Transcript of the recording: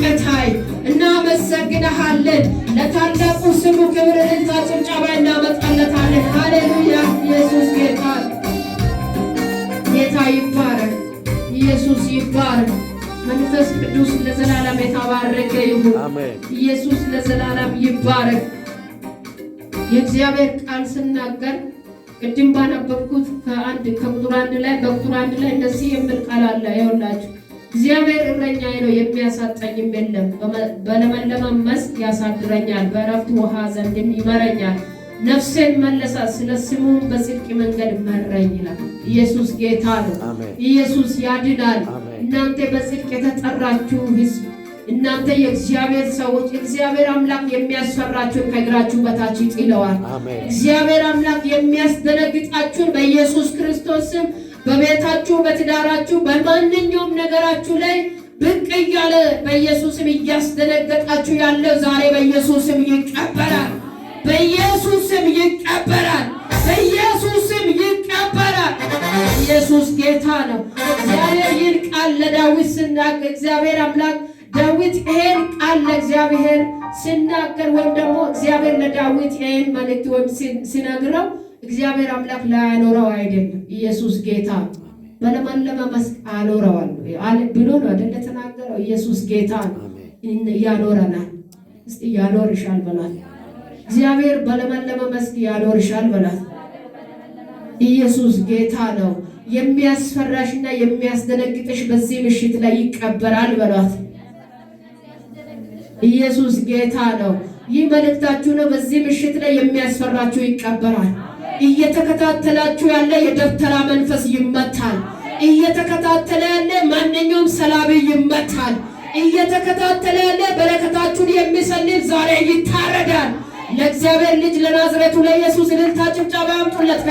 የመመልከት ኃይል እናመሰግንሃለን። ለታላቁ ስሙ ክብር እልልታ ጭብጨባ እናመጣለታለን። ሃሌሉያ! ኢየሱስ ጌታ ይባረክ። ኢየሱስ ይባረክ። መንፈስ ቅዱስ ለዘላለም የተባረከ ይሁን። ኢየሱስ ለዘላለም ይባረክ። የእግዚአብሔር ቃል ስናገር ቅድም ባነበብኩት ከቁጥር 1 ላይ በቁጥር 1 ላይ እንደዚህ የሚል ቃል አለ። ይኸውላችሁ እግዚአብሔር እረኛዬ ነው፣ የሚያሳጣኝም የለም። በለመለመ መስክ ያሳድረኛል፣ በዕረፍት ውኃ ዘንድም ይመራኛል። ነፍሴን መለሳት፣ ስለ ስሙ በጽድቅ መንገድ መራኝ ይላል። ኢየሱስ ጌታ ነው። ኢየሱስ ያድናል። እናንተ በጽድቅ የተጠራችሁ ሕዝብ፣ እናንተ የእግዚአብሔር ሰዎች፣ እግዚአብሔር አምላክ የሚያስፈራችሁን ከእግራችሁ በታች ይጥለዋል። እግዚአብሔር አምላክ የሚያስደነግጣችሁን በኢየሱስ ክርስቶስ ስም በቤታችሁ፣ በትዳራችሁ፣ በማንኛውም ነገራችሁ ላይ ብቅ እያለ በኢየሱስም እያስደነገጣችሁ ያለው ዛሬ በኢየሱስም ይቀበራል። በኢየሱስም ይቀበራል። በኢየሱስም ይቀበራል። ኢየሱስ ጌታ ነው። እግዚአብሔር ይህን ቃል ለዳዊት ሲናገር እግዚአብሔር አምላክ ዳዊት ይሄን ቃል ለእግዚአብሔር ሲናገር ወይም ደግሞ እግዚአብሔር ለዳዊት ይሄን መልእክት ወይም ሲነግረው እግዚአብሔር አምላክ ላያኖረው አይደለም። ኢየሱስ ጌታ በለመለመ መስክ አኖረዋል ብሎ ነው አይደል ተናገረው። ኢየሱስ ጌታ ያኖረናል። እስቲ ያኖርሻል በላት። እግዚአብሔር በለመለመ መስክ ያኖርሻል በላት። ኢየሱስ ጌታ ነው። የሚያስፈራሽና የሚያስደነግጥሽ በዚህ ምሽት ላይ ይቀበራል በላት። ኢየሱስ ጌታ ነው። ይህ መልእክታችሁ ነው። በዚህ ምሽት ላይ የሚያስፈራችሁ ይቀበራል። እየተከታተላችሁ ያለ የደብተራ መንፈስ ይመታል። እየተከታተለ ያለ ማንኛውም ሰላቢ ይመታል። እየተከታተለ ያለ በረከታችሁን የሚሰልል ዛሬ ይታረዳል። ለእግዚአብሔር ልጅ ለናዝሬቱ ለኢየሱስ እልልታ ጭብጨባ አምጡለት።